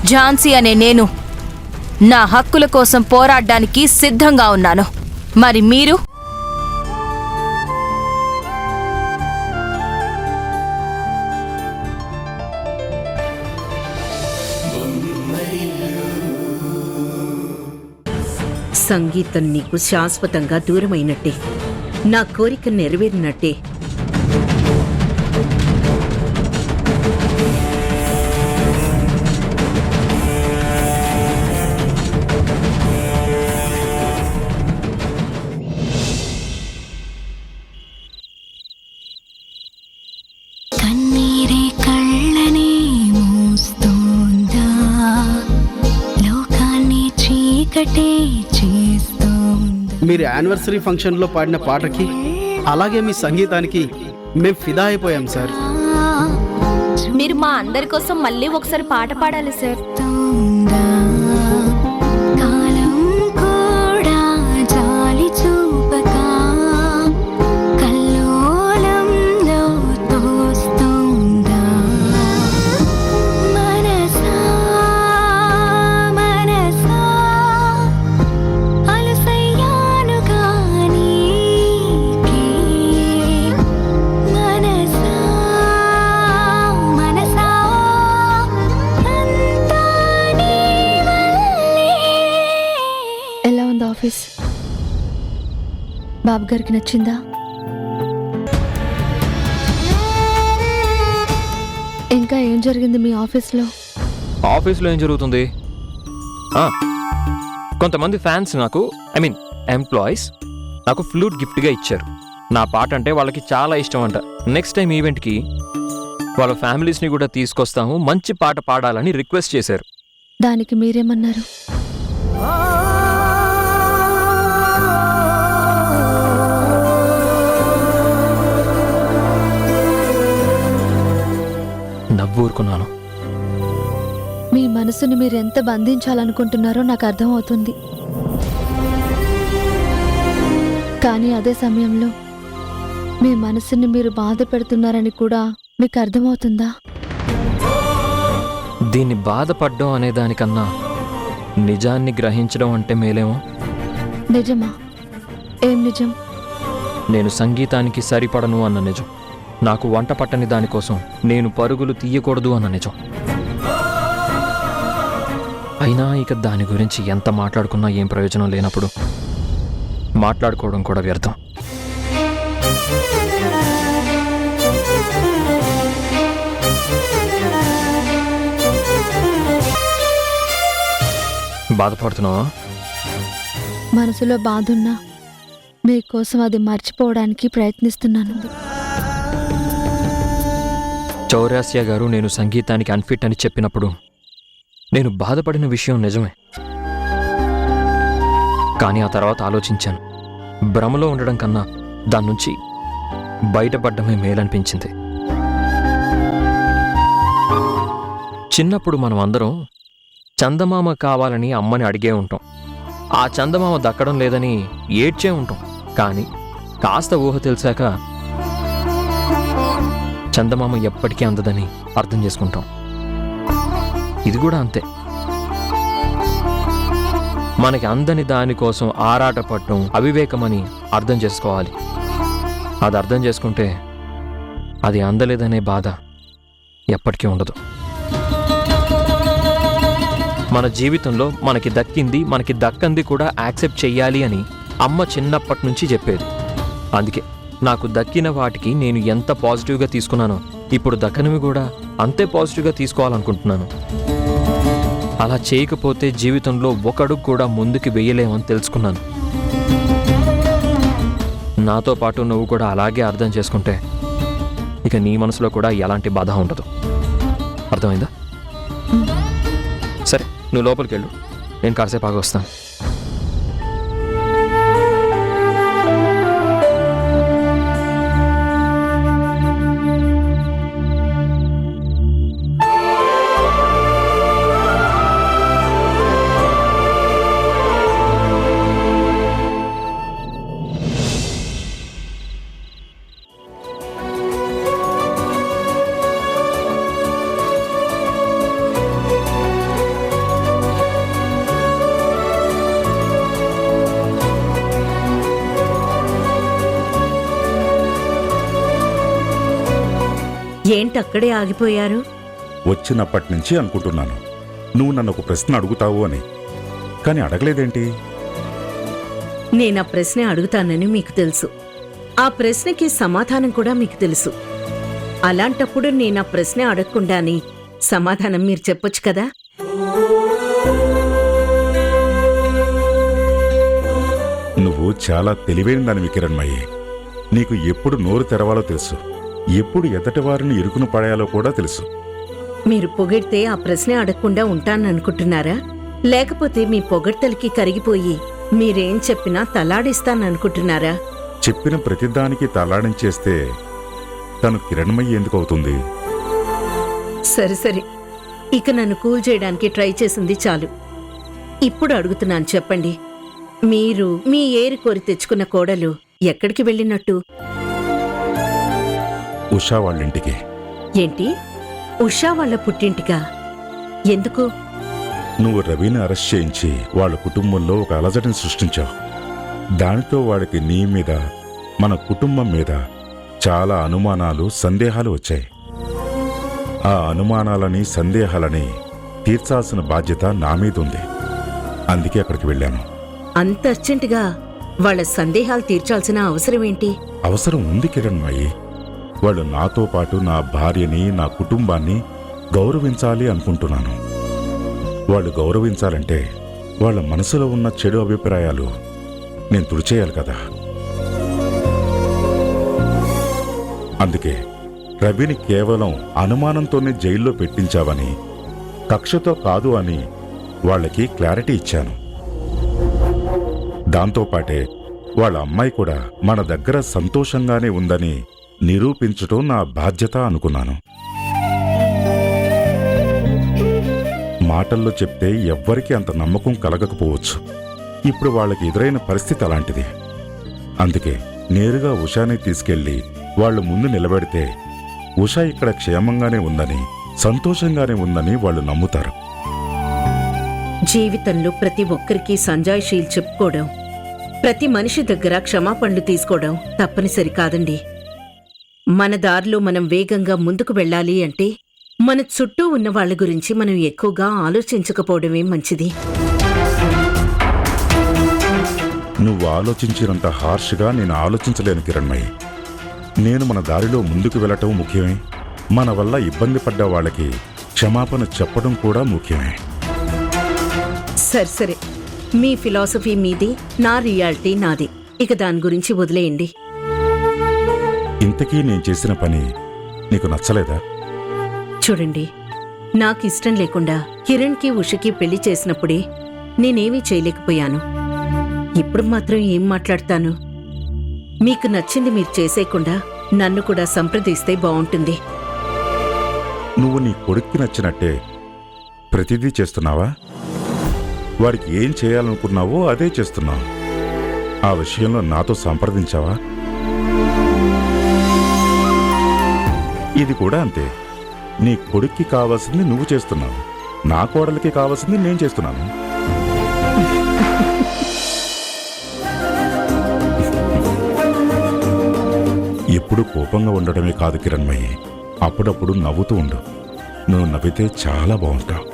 ఝాన్సీ అనే నేను నా హక్కుల కోసం పోరాడడానికి సిద్ధంగా ఉన్నాను. మరి మీరు? సంగీతం నీకు శాశ్వతంగా దూరమైనట్టే, నా కోరిక నెరవేరినట్టే. కన్నీరే కళ్ళని మూస్తోందా, లోకాన్ని చీకటే చేస్తోందా. మీరు యానివర్సరీ ఫంక్షన్లో పాడిన పాటకి అలాగే మీ సంగీతానికి మేము ఫిదా అయిపోయాం సార్. మీరు మా అందరి కోసం మళ్ళీ ఒకసారి పాట పాడాలి సార్. కాలం కూడా జాలి చూపక కల్లోలంలో తోస్తోందా. మనసా మనసా అలసయ్యాను గానీకే. మనసా మనసా అంతా నీ వల్లే. ఎలా ఉంది ఆఫీస్? బాబు గారికి నచ్చిందా? ఇంకా ఏం జరిగింది మీ ఆఫీస్లో? ఆఫీస్లో ఏం జరుగుతుంది? కొంతమంది ఫ్యాన్స్ నాకు ఎంప్లాయీస్ నాకు ఫ్లూట్ గిఫ్ట్గా ఇచ్చారు. నా పాట అంటే వాళ్ళకి చాలా ఇష్టం అంట. నెక్స్ట్ టైం ఈవెంట్కి వాళ్ళ ఫ్యామిలీస్ని కూడా తీసుకొస్తాము, మంచి పాట పాడాలని రిక్వెస్ట్ చేశారు. దానికి మీరేమన్నారు? నవ్వూరుకున్నాను. మీ మనసుని మీరు ఎంత బంధించాలనుకుంటున్నారో నాకు అర్థమవుతుంది. కానీ అదే సమయంలో మీ మనసుని మీరు బాధ పెడుతున్నారని కూడా మీకు అర్థమవుతుందా? దీన్ని బాధపడ్డం అనే దానికన్నా నిజాన్ని గ్రహించడం అంటే మేలేమో. నిజమా? ఏం నిజం? నేను సంగీతానికి సరిపడను అన్న నిజం. నాకు వంట పట్టని దానికోసం నేను పరుగులు తీయకూడదు అన్న నిజం. అయినా ఇక దాని గురించి ఎంత మాట్లాడుకున్నా ఏం ప్రయోజనం లేనప్పుడు మాట్లాడుకోవడం కూడా వ్యర్థం. బాధపడుతున్నావా? మనసులో బాధున్నా మీకోసం అది మర్చిపోవడానికి ప్రయత్నిస్తున్నాను. చౌరాసియా గారు నేను సంగీతానికి అన్ఫిట్ అని చెప్పినప్పుడు నేను బాధపడిన విషయం నిజమే. కానీ ఆ తర్వాత ఆలోచించాను, భ్రమలో ఉండడం కన్నా దాని నుంచి బయటపడ్డమే మేలనిపించింది. చిన్నప్పుడు మనం అందరం చందమామ కావాలని అమ్మని అడిగే ఉంటాం. ఆ చందమామ దక్కడం లేదని ఏడ్చే ఉంటాం. కానీ కాస్త ఊహ తెలిసాక చందమామ ఎప్పటికీ అందదని అర్థం చేసుకుంటాం. ఇది కూడా అంతే. మనకి అందని దానికోసం ఆరాటపడటం అవివేకమని అర్థం చేసుకోవాలి. అది అర్థం చేసుకుంటే అది అందలేదనే బాధ ఎప్పటికీ ఉండదు. మన జీవితంలో మనకి దక్కింది మనకి దక్కంది కూడా యాక్సెప్ట్ చెయ్యాలి అని అమ్మ చిన్నప్పటి నుంచి చెప్పేది. అందుకే నాకు దక్కిన వాటికి నేను ఎంత పాజిటివ్గా తీసుకున్నానో ఇప్పుడు దక్కనివి కూడా అంతే పాజిటివ్గా తీసుకోవాలనుకుంటున్నాను. అలా చేయకపోతే జీవితంలో ఒకడుగు కూడా ముందుకు వెయ్యలేమని తెలుసుకున్నాను. నాతో పాటు నువ్వు కూడా అలాగే అర్థం చేసుకుంటే ఇక నీ మనసులో కూడా ఎలాంటి బాధ ఉండదు. అర్థమైందా? సరే, నువ్వు లోపలికి వెళ్ళు, నేను కాసేపు ఆగి వస్తాను. ఏంటి అక్కడే ఆగిపోయారు? వచ్చినప్పటి నుంచి అనుకుంటున్నాను నువ్వు నన్ను ఒక ప్రశ్న అడుగుతావు అని, కానీ అడగలేదేంటి? నేనా ప్రశ్న అడుగుతానని మీకు తెలుసు, ఆ ప్రశ్నకి సమాధానం కూడా మీకు తెలుసు. అలాంటప్పుడు నేనా ప్రశ్న అడగకుండానే సమాధానం మీరు చెప్పొచ్చు కదా. నువ్వు చాలా తెలివైన దానివి కిరణ్మయ్యి. నీకు ఎప్పుడు నోరు తెరవాలో తెలుసు, ఎప్పుడు ఎదటి వారిని ఇరుకును పడేయాలో కూడా తెలుసు. మీరు పొగిడితే ఆ ప్రశ్న అడగకుండా ఉంటాననుకుంటున్నారా? లేకపోతే మీ పొగడ్తలకి కరిగిపోయి మీరేం చెప్పినా తలాడిస్తాననుకుంటున్నారా? చెప్పిన ప్రతిదానికి తలాడించేస్తే తను కిరణ్మయ్యి ఎందుకు అవుతుంది? సరే సరే, ఇక నన్ను కూల్ చేయడానికి ట్రై చేసింది చాలు. ఇప్పుడు అడుగుతున్నాను, చెప్పండి. మీరు మీ ఏరి కోరి తెచ్చుకున్న కోడలు ఎక్కడికి వెళ్ళినట్టు? ఉషా వాళ్ళింటికి. ఏంటి, ఉషా వాళ్ళ పుట్టింటికా? ఎందుకు? నువ్వు రవిని అరెస్ట్ చేయించి వాళ్ళ కుటుంబంలో ఒక అలజడిని సృష్టించావు. దానితో వాడికి నీ మీద, మన కుటుంబం మీద చాలా అనుమానాలు, సందేహాలు వచ్చాయి. ఆ అనుమానాలని, సందేహాలని తీర్చాల్సిన బాధ్యత నా మీద ఉంది. అందుకే అక్కడికి వెళ్ళాను. అంత అర్జెంటుగా వాళ్ళ సందేహాలు తీర్చాల్సిన అవసరం ఏంటి? అవసరం ఉంది కిరణ్మయ్యి. వాళ్ళు నాతో పాటు నా భార్యని, నా కుటుంబాన్ని గౌరవించాలి అనుకుంటున్నాను. వాళ్ళు గౌరవించాలంటే వాళ్ళ మనసులో ఉన్న చెడు అభిప్రాయాలు నేను తుడిచేయాలి కదా. అందుకే రవిని కేవలం అనుమానంతోనే జైల్లో పెట్టించావని, కక్షతో కాదు అని వాళ్ళకి క్లారిటీ ఇచ్చాను. దాంతోపాటే వాళ్ళ అమ్మాయి కూడా మన దగ్గర సంతోషంగానే ఉందని నిరూపించటం నా బాధ్యత అనుకున్నాను. మాటల్లో చెప్తే ఎవ్వరికీ అంత నమ్మకం కలగకపోవచ్చు. ఇప్పుడు వాళ్ళకి ఎదురైన పరిస్థితి అలాంటిది. అందుకే నేరుగా ఉషాని తీసుకెళ్లి వాళ్ళు ముందు నిలబెడితే ఉషా ఇక్కడ క్షేమంగానే ఉందని, సంతోషంగానే ఉందని వాళ్ళు నమ్ముతారు. జీవితంలో ప్రతి ఒక్కరికి సంజాయిషీలు చెప్పుకోవడం, ప్రతి మనిషి దగ్గర క్షమాపణలు తీసుకోవడం తప్పనిసరి కాదండి. మన దారిలో మనం వేగంగా ముందుకు వెళ్ళాలి అంటే మన చుట్టూ ఉన్న వాళ్ళ గురించి మనం ఎక్కువగా ఆలోచించకపోవడమే మంచిది. నువ్వు ఆలోచించినంత హార్ష్గా నేను ఆలోచించలేను కిరణ్మయ్యి. నేను మన దారిలో ముందుకు వెళ్ళటం ముఖ్యమే, మన వల్ల ఇబ్బంది పడ్డ వాళ్ళకి క్షమాపణ చెప్పడం కూడా ముఖ్యమే. సరే సరే, మీ ఫిలాసఫీ మీది, నా రియాలిటీ నాది. ఇక దాని గురించి వదిలేయండి. ఇంతకీ నేను చేసిన పని నీకు నచ్చలేదా? చూడండి, నాకిష్టం లేకుండా కిరణ్కి, ఉషకి పెళ్లి చేసినప్పుడే నేనేమీ చేయలేకపోయాను. ఇప్పుడు మాత్రం ఏం మాట్లాడతాను? మీకు నచ్చింది మీరు చేసేయకుండా నన్ను కూడా సంప్రదిస్తే బావుంటుంది. నువ్వు నీ కొడుక్కి నచ్చినట్టే ప్రతిదీ చేస్తున్నావా? వాడికి ఏం చేయాలనుకున్నావో అదే చేస్తున్నావు. ఆ విషయంలో నాతో సంప్రదించావా? ఇది కూడా అంతే. నీ కొడుక్కి కావాల్సింది నువ్వు చేస్తున్నావు, నా కోడలికి కావాల్సింది నేను చేస్తున్నాను. ఎప్పుడు కోపంగా ఉండడమే కాదు కిరణ్మయ్యి, అప్పుడప్పుడు నవ్వుతూ ఉండు. నువ్వు నవ్వితే చాలా బాగుంటావు.